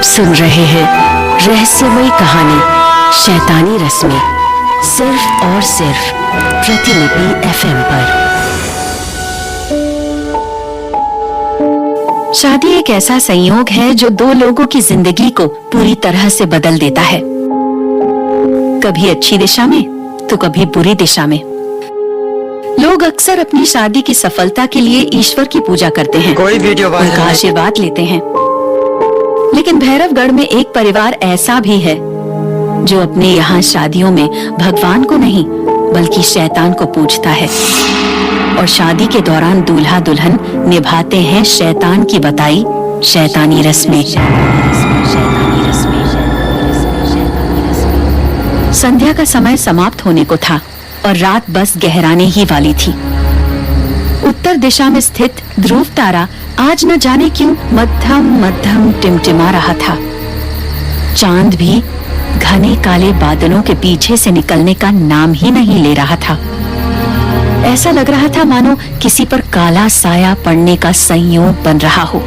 सुन रहे हैं रहस्यमयी कहानी शैतानी रस्में, सिर्फ और सिर्फ प्रतिलिपि FM पर। शादी एक ऐसा संयोग है जो दो लोगों की जिंदगी को पूरी तरह से बदल देता है, कभी अच्छी दिशा में तो कभी बुरी दिशा में। लोग अक्सर अपनी शादी की सफलता के लिए ईश्वर की पूजा करते हैं, कोई वीडियो उनका आशीर्वाद लेते हैं। लेकिन भैरवगढ़ में एक परिवार ऐसा भी है जो अपने यहाँ शादियों में भगवान को नहीं बल्कि शैतान को पूजता है, और शादी के दौरान दूल्हा दुल्हन निभाते हैं शैतान की बताई शैतानी रस्में। संध्या का समय समाप्त होने को था और रात बस गहराने ही वाली थी। उत्तर दिशा में स्थित ध्रुव तारा आज न जाने क्यों मध्यम मध्यम टिमटिमा रहा था। चांद भी घने काले बादलों के पीछे से निकलने का नाम ही नहीं ले रहा था। ऐसा लग रहा था मानो किसी पर काला साया पड़ने का संयोग बन रहा हो।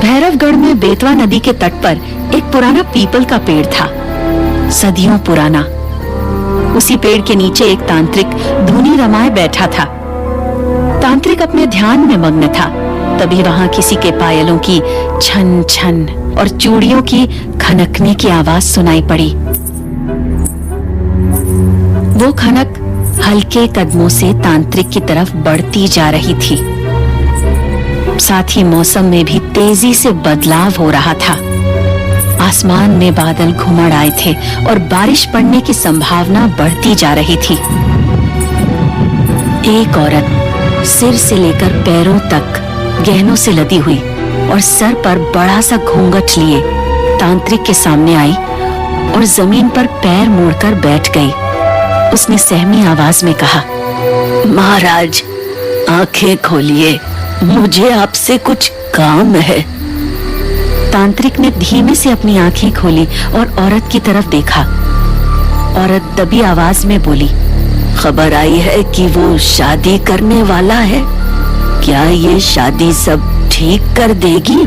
भैरवगढ़ में बेतवा नदी के तट पर एक पुराना पीपल का पेड़ था, सदियों पुराना। उसी पेड़ के नीचे एक तांत्रिक धुनी रमाए बैठा था। तांत्रिक अपने ध्यान में मग्न था, तभी वहां किसी के पायलों की छन छन और चूड़ियों की खनकने की आवाज सुनाई पड़ी। वो खनक हल्के कदमों से तांत्रिक की तरफ बढ़ती जा रही थी। साथ ही मौसम में भी तेजी से बदलाव हो रहा था। आसमान में बादल घुमड़ आए थे और बारिश पड़ने की संभावना बढ़ती जा रही थी। एक औरत सिर से लेकर पैरों तक गहनों से लदी हुई और सर पर बड़ा सा घूंघट लिए तांत्रिक के सामने आई और जमीन पर पैर मोड़कर बैठ गई। उसने सहमी आवाज में कहा, महाराज आंखें खोलिए, मुझे आपसे कुछ काम है। तांत्रिक ने धीमे से अपनी आंखें खोली और औरत की तरफ देखा। औरत दबी आवाज में बोली, खबर आई है कि वो शादी करने वाला है, क्या ये शादी सब ठीक कर देगी?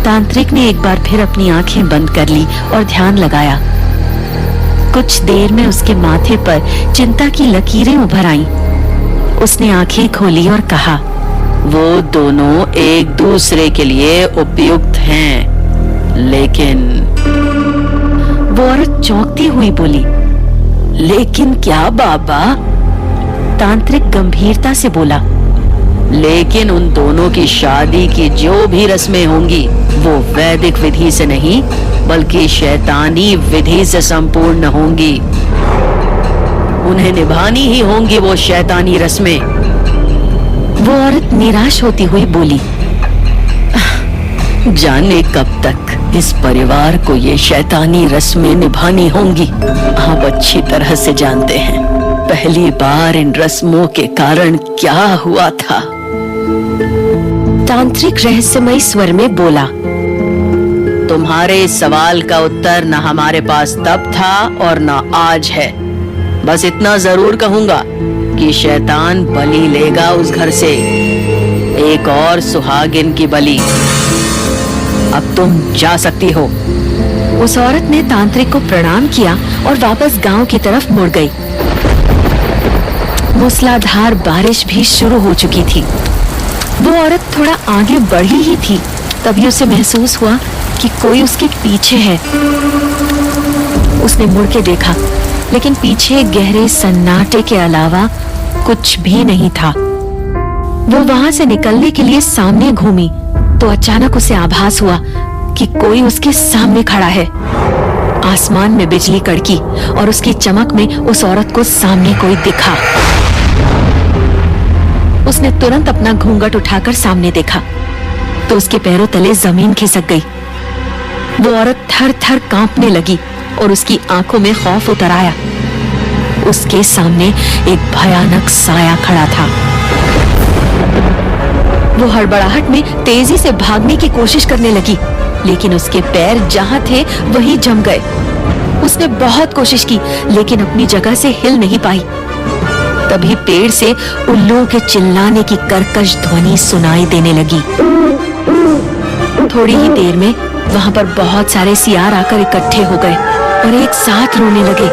तांत्रिक ने एक बार फिर अपनी आंखें बंद कर ली और ध्यान लगाया। कुछ देर में उसके माथे पर चिंता की लकीरें उभर आईं। उसने आंखें खोली और कहा, वो दोनों एक दूसरे के लिए उपयुक्त हैं, लेकिन वो औरत चौंकती हुई बोली, लेकिन क्या बाबा? तांत्रिक गंभीरता से बोला, लेकिन उन दोनों की शादी की जो भी रस्में होंगी वो वैदिक विधि से नहीं बल्कि शैतानी विधि से संपूर्ण होंगी। उन्हें निभानी ही होंगी वो शैतानी रस्में। वो औरत निराश होती हुई बोली, जाने कब तक इस परिवार को ये शैतानी रस्में निभानी होंगी। आप अच्छी तरह से जानते हैं पहली बार इन रस्मों के कारण क्या हुआ था। तांत्रिक रहस्यमयी स्वर में बोला, तुम्हारे इस सवाल का उत्तर न हमारे पास तब था और न आज है। बस इतना जरूर कहूंगा कि शैतान बलि लेगा उस घर से, एक और सुहागिन की बलि। अब तुम जा सकती हो। उस औरत ने तांत्रिक को प्रणाम किया और वापस गांव की तरफ मुड़ गई। मूसलाधार बारिश भी शुरू हो चुकी थी। वो औरत थोड़ा आगे बढ़ी ही थी, तभी उसे महसूस हुआ कि कोई उसके पीछे है। उसने मुड़ के देखा, लेकिन पीछे गहरे सन्नाटे के अलावा कुछ भी नहीं था। वो वहां से निकलने के लिए सामने घूमी तो अचानक उसे आभास हुआ कि कोई उसके सामने खड़ा है। आसमान में बिजली कड़की और उसकी चमक में उस औरत को सामने कोई दिखा। उसने तुरंत अपना घूंघट उठाकर सामने देखा तो उसके पैरों तले जमीन खिसक गई। वो औरत थर थर कांपने लगी और उसकी आंखों में खौफ उतर आया। उसके सामने एक भयानक साया खड़ा था। वो हड़बड़ाहट में तेजी से भागने की कोशिश करने लगी, लेकिन उसके पैर जहां थे वहीं जम गए। उसने बहुत कोशिश की, लेकिन अपनी जगह से हिल नहीं पाई। तभी पेड़ से उल्लुओं के चिल्लाने की कर्कश ध्वनि सुनाई देने लगी। थोड़ी ही देर में वहां पर बहुत सारे सियार आकर इकट्ठे हो गए और एक साथ रोने लगे।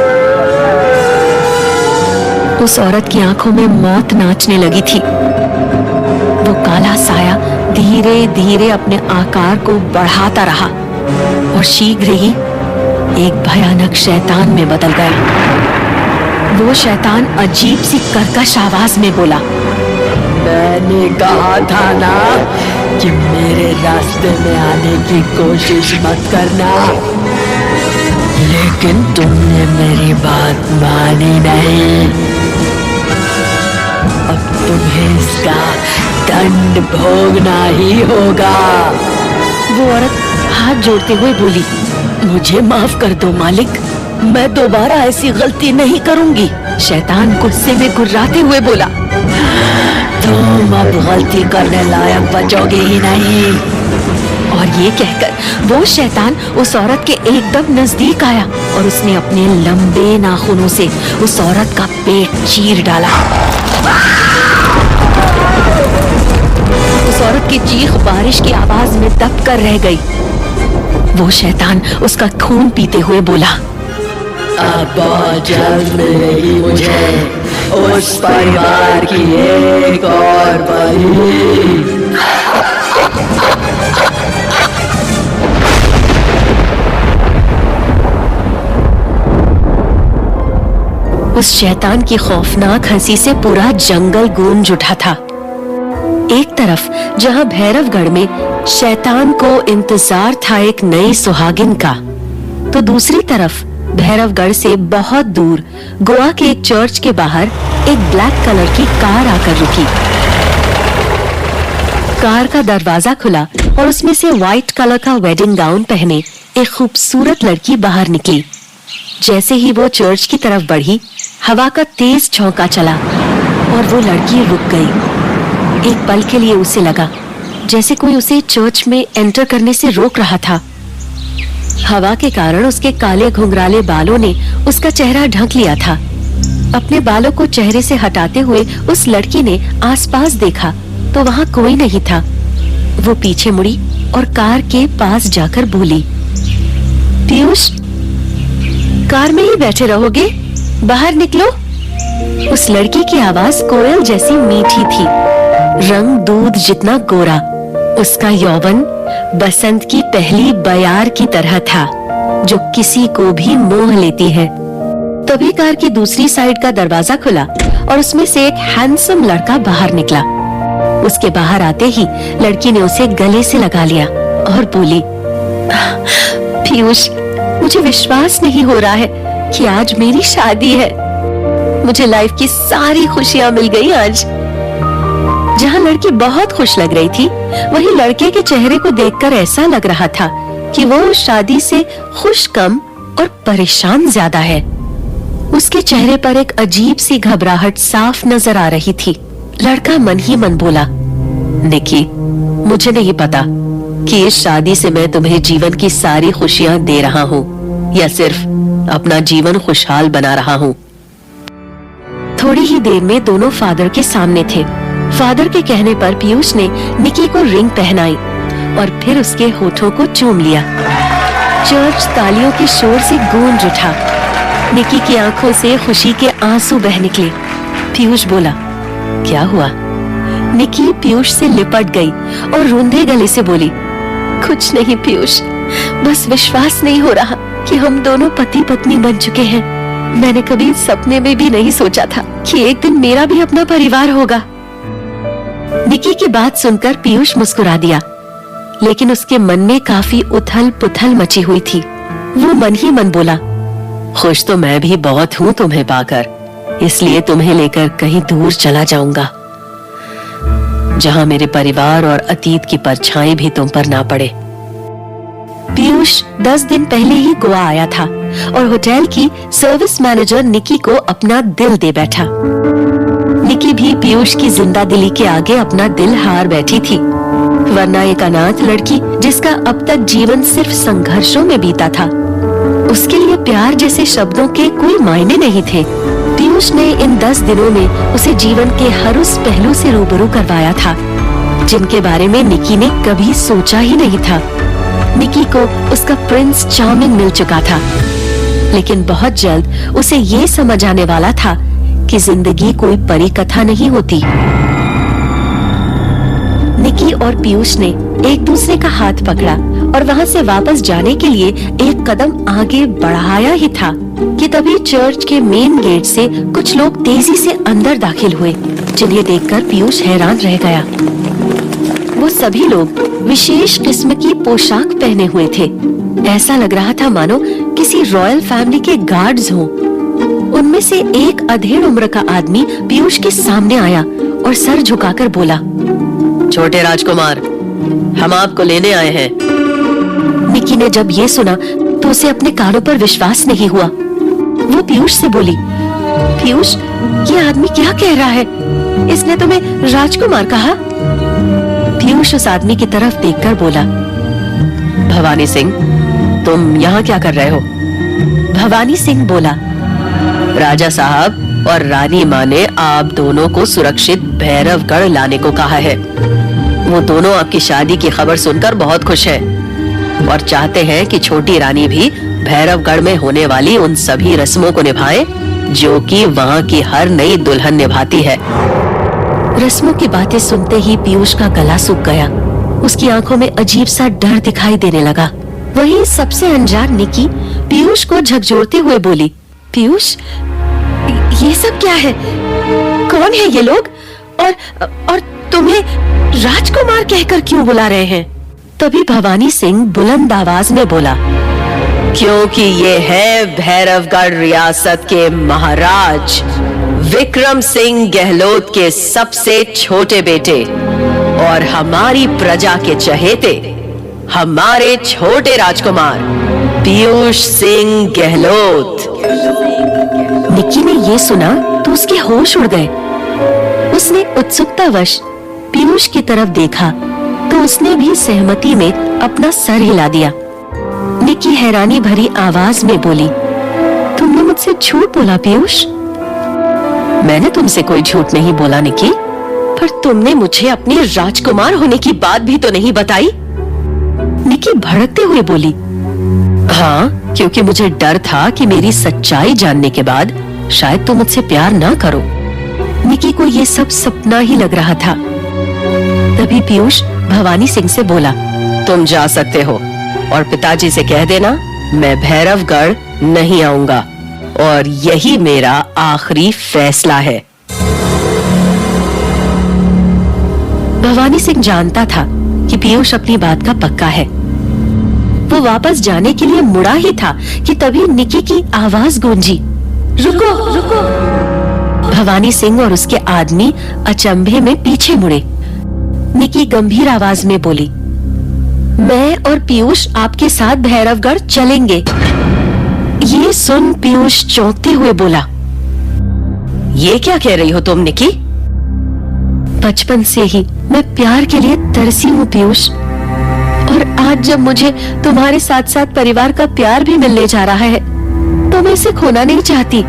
उस औरत की आंखों में मौत नाचने लगी थी। वो काला साया धीरे धीरे अपने आकार को बढ़ाता रहा और शीघ्र ही एक भयानक शैतान में बदल गया। वो शैतान अजीब सी कर्कश आवाज में बोला, मैंने कहा था ना कि मेरे रास्ते में आने की कोशिश मत करना, लेकिन तुमने मेरी बात मानी नहीं। अब तुम्हें इसका दंड भोगना ही होगा। वो औरत हाथ जोड़ते हुए बोली, मुझे माफ कर दो मालिक, मैं दोबारा ऐसी गलती नहीं करूंगी। शैतान गुस्से में गुर्राते हुए बोला, तुम अब गलती करने लायक बचोगे ही नहीं। और ये कहकर वो शैतान उस औरत के एकदम नजदीक आया और उसने अपने लंबे नाखूनों से उस औरत का पेट चीर डाला। उस औरत की चीख बारिश की आवाज में दब कर रह गई। वो शैतान उसका खून पीते हुए बोला, अब बहुत जल्द मिलेगी मुझे उस परिवार की एक और बलि। उस शैतान की खौफनाक हंसी से पूरा जंगल गूंज उठा था। एक तरफ जहां भैरवगढ़ में शैतान को इंतजार था एक नई सुहागिन का, तो दूसरी तरफ भैरवगढ़ से बहुत दूर गोवा के एक चर्च के बाहर एक ब्लैक कलर की कार आकर रुकी। कार का दरवाजा खुला और उसमें से व्हाइट कलर का वेडिंग गाउन पहने एक खूबसूरत लड़की बाहर निकली। जैसे ही वो चर्च की तरफ बढ़ी, हवा का तेज झोंका चला और वो लड़की रुक गई। एक पल के लिए उसे लगा जैसे कोई उसे चर्च में एंटर करने से रोक रहा था। हवा के कारण उसके काले घुंघराले बालों ने उसका चेहरा ढक लिया था। अपने बालों को चेहरे से हटाते हुए उस लड़की ने आसपास देखा तो वहां कोई नहीं था। वो पीछे मुड़ी और कार के पास जाकर बोली, पीयूष, कार में ही बैठे रहोगे? बाहर निकलो। उस लड़की की आवाज कोयल जैसी मीठी थी, रंग दूध जितना गोरा। उसका यौवन बसंत की पहली बयार की तरह था जो किसी को भी मोह लेती है। तभी कार की दूसरी साइड का दरवाजा खुला और उसमें से एक हैंडसम लड़का बाहर निकला। उसके बाहर आते ही लड़की ने उसे गले से लगा लिया और बोली, पीयूष, मुझे विश्वास नहीं हो रहा है कि आज मेरी शादी है। मुझे लाइफ की सारी खुशियां मिल गई आज। जहां लड़की बहुत खुश लग रही थी, वहीं लड़के के चेहरे को देखकर ऐसा लग रहा था कि वो शादी से खुश कम और परेशान ज्यादा है। उसके चेहरे पर एक अजीब सी घबराहट साफ नजर आ रही थी। लड़का मन ही मन बोला, निकी, मुझे नहीं पता कि इस शादी से मैं तुम्हें जीवन की सारी खुशियां दे रहा हूँ या सिर्फ अपना जीवन खुशहाल बना रहा हूँ। थोड़ी ही देर में दोनों फादर के सामने थे। फादर के कहने पर पीयूष ने निकी को रिंग पहनाई और फिर उसके होठों को चूम लिया। चर्च तालियों के शोर से गूंज उठा। निकी की आंखों से खुशी के आंसू बह निकले। पीयूष बोला, क्या हुआ? निकी पीयूष से लिपट गई और रूंधे गले से बोली, कुछ नहीं पीयूष, बस विश्वास नहीं हो रहा कि हम दोनों पति पत्नी बन चुके हैं। मैंने कभी सपने में भी नहीं सोचा था कि एक दिन मेरा भी अपना परिवार होगा। निकी की बात सुनकर पीयूष मुस्कुरा दिया, लेकिन उसके मन में काफी उथल पुथल मची हुई थी। वो मन ही मन बोला, खुश तो मैं भी बहुत हूँ तुम्हें पाकर, इसलिए तुम्हें लेकर कहीं दूर चला जाऊंगा जहां मेरे परिवार और अतीत की परछाई भी तुम पर ना पड़े। पीयूष 10 दिन पहले ही गोवा आया था और होटल की सर्विस मैनेजर निकी को अपना दिल दे बैठा। निकी भी पीयूष की जिंदा दिली के आगे अपना दिल हार बैठी थी, वरना एक अनाथ लड़की जिसका अब तक जीवन सिर्फ संघर्षों में बीता था, उसके लिए प्यार जैसे शब्दों के कोई मायने नहीं थे। पीयूष ने इन 10 दिनों में उसे जीवन के हर उस पहलू से रूबरू करवाया था जिनके बारे में निकी ने कभी सोचा ही नहीं था। निकी को उसका प्रिंस चार्मिंग मिल चुका था, लेकिन बहुत जल्द उसे ये समझ आने वाला था कि जिंदगी कोई परी कथा नहीं होती। निकी और पीयूष ने एक दूसरे का हाथ पकड़ा और वहाँ से वापस जाने के लिए एक कदम आगे बढ़ाया ही था कि तभी चर्च के मेन गेट से कुछ लोग तेजी से अंदर दाखिल हुए, जिन्हें देखकर पीयूष हैरान रह गया। वो सभी लोग विशेष किस्म की पोशाक पहने हुए थे। ऐसा लग रहा था मानो किसी रॉयल फैमिली के गार्ड्स हों। उनमें से एक अधेड़ उम्र का आदमी पीयूष के सामने आया और सर झुकाकर बोला, छोटे राजकुमार, हम आपको लेने आए हैं। निकी ने जब ये सुना तो उसे अपने कानों पर विश्वास नहीं हुआ। वो पीयूष से बोली, पीयूष, ये आदमी क्या कह रहा है? इसने तुम्हें राजकुमार कहा? पीयूष उस आदमी की तरफ देखकर बोला, भवानी सिंह, तुम यहाँ क्या कर रहे हो? भवानी सिंह बोला, राजा साहब और रानी माँ ने आप दोनों को सुरक्षित भैरवगढ़ लाने को कहा है। वो दोनों आपकी शादी की खबर सुनकर बहुत खुश है और चाहते हैं कि छोटी रानी भी भैरवगढ़ में होने वाली उन सभी रस्मों को निभाए जो कि वहाँ की हर नई दुल्हन निभाती है। रस्मों की बातें सुनते ही पीयूष का गला सूख गया। उसकी आंखों में अजीब सा डर दिखाई देने लगा। वहीं सबसे अनजान निकी पीयूष को झकझोरते हुए बोली, पीयूष, ये सब क्या है? कौन है ये लोग? और तुम्हें राजकुमार कहकर क्यों बुला रहे हैं? तभी भवानी सिंह बुलंद आवाज में बोला, क्योंकि ये है भैरवगढ़ रियासत के महाराज विक्रम सिंह गहलोत के सबसे छोटे बेटे और हमारी प्रजा के चहेते हमारे छोटे राजकुमार पीयूष सिंह गहलोत। निकी ने ये सुना तो उसके होश उड़ गए। उसने उत्सुकतावश पीयूष की तरफ देखा तो उसने भी सहमति में अपना सर हिला दिया। निकी हैरानी भरी आवाज में बोली, तुमने मुझसे झूठ बोला पीयूष? मैंने तुमसे कोई झूठ नहीं बोला निकी, पर तुमने मुझे अपने राजकुमार होने की बात भी तो नहीं बताई। निकी भड़कते हुए बोली, हाँ, क्योंकि मुझे डर था कि मेरी सच्चाई जानने के बाद शायद तुम मुझसे प्यार ना करो। निकी को ये सब सपना ही लग रहा था। तभी पीयूष भवानी सिंह से बोला, तुम जा सकते हो और पिताजी से कह देना मैं भैरवगढ़ नहीं आऊंगा और यही मेरा आखिरी फैसला है। भवानी सिंह जानता था कि पीयूष अपनी बात का पक्का है। वो वापस जाने के लिए मुड़ा ही था कि तभी निकी की आवाज गूंजी, रुको रुको। भवानी सिंह और उसके आदमी अचंभे में पीछे मुड़े। निकी गंभीर आवाज में बोली, मैं और पीयूष आपके साथ भैरवगढ़ चलेंगे। ये सुन पीयूष चौंकते हुए बोला, ये क्या कह रही हो तुम निकी? बचपन से ही मैं प्यार के लिए तरसी हूँ पीयूष, और आज जब मुझे तुम्हारे साथ साथ परिवार का प्यार भी मिलने जा रहा है तो मैं इसे खोना नहीं चाहती।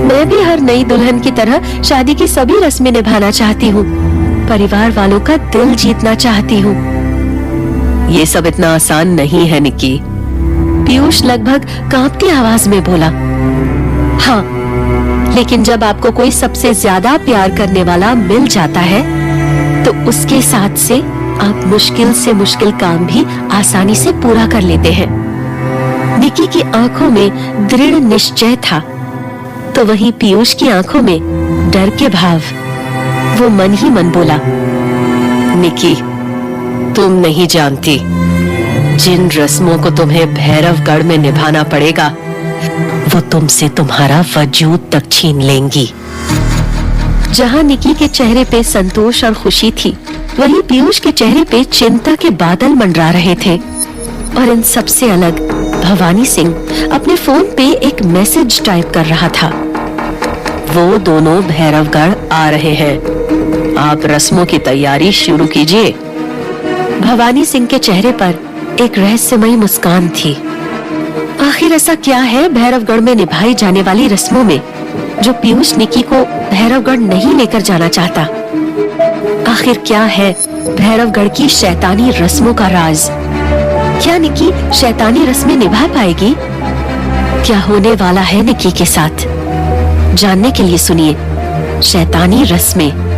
मैं भी हर नई दुल्हन की तरह शादी की सभी रस्में निभाना चाहती हूँ, परिवार वालों का दिल जीतना चाहती हूँ। ये सब इतना आसान नहीं है निकी। पीयूष लगभग कांपती आवाज में बोला, हाँ, लेकिन जब आपको कोई सबसे ज्यादा प्यार करने वाला मिल जाता है तो उसके साथ से आप मुश्किल से मुश्किल काम भी आसानी से पूरा कर लेते हैं। निकी की आंखों में दृढ़ निश्चय था, तो वहीं पीयूष की आंखों में डर के भाव। वो मन ही मन बोला, निकी, तुम नहीं जानती जिन रस्मों को तुम्हें भैरवगढ़ में निभाना पड़ेगा वो तुमसे तुम्हारा वजूद तक छीन लेंगी। जहाँ निकी के चेहरे पे संतोष और खुशी थी, वहीं पीयूष के चेहरे पे चिंता के बादल मंडरा रहे थे। और इन सबसे अलग भवानी सिंह अपने फोन पे एक मैसेज टाइप कर रहा था, वो दोनों भैरवगढ़ आ रहे हैं, आप रस्मों की तैयारी शुरू कीजिए। भवानी सिंह के चेहरे पर एक रहस्यमयी मुस्कान थी। आखिर ऐसा क्या है भैरवगढ़ में निभाई जाने वाली रस्मों में जो पीयूष निकी को भैरवगढ़ नहीं लेकर जाना चाहता? आखिर क्या है भैरवगढ़ की शैतानी रस्मों का राज? क्या निकी शैतानी रस्में निभा पाएगी? क्या होने वाला है निकी के साथ? जानने के लिए सुनिए शैतानी रस्में।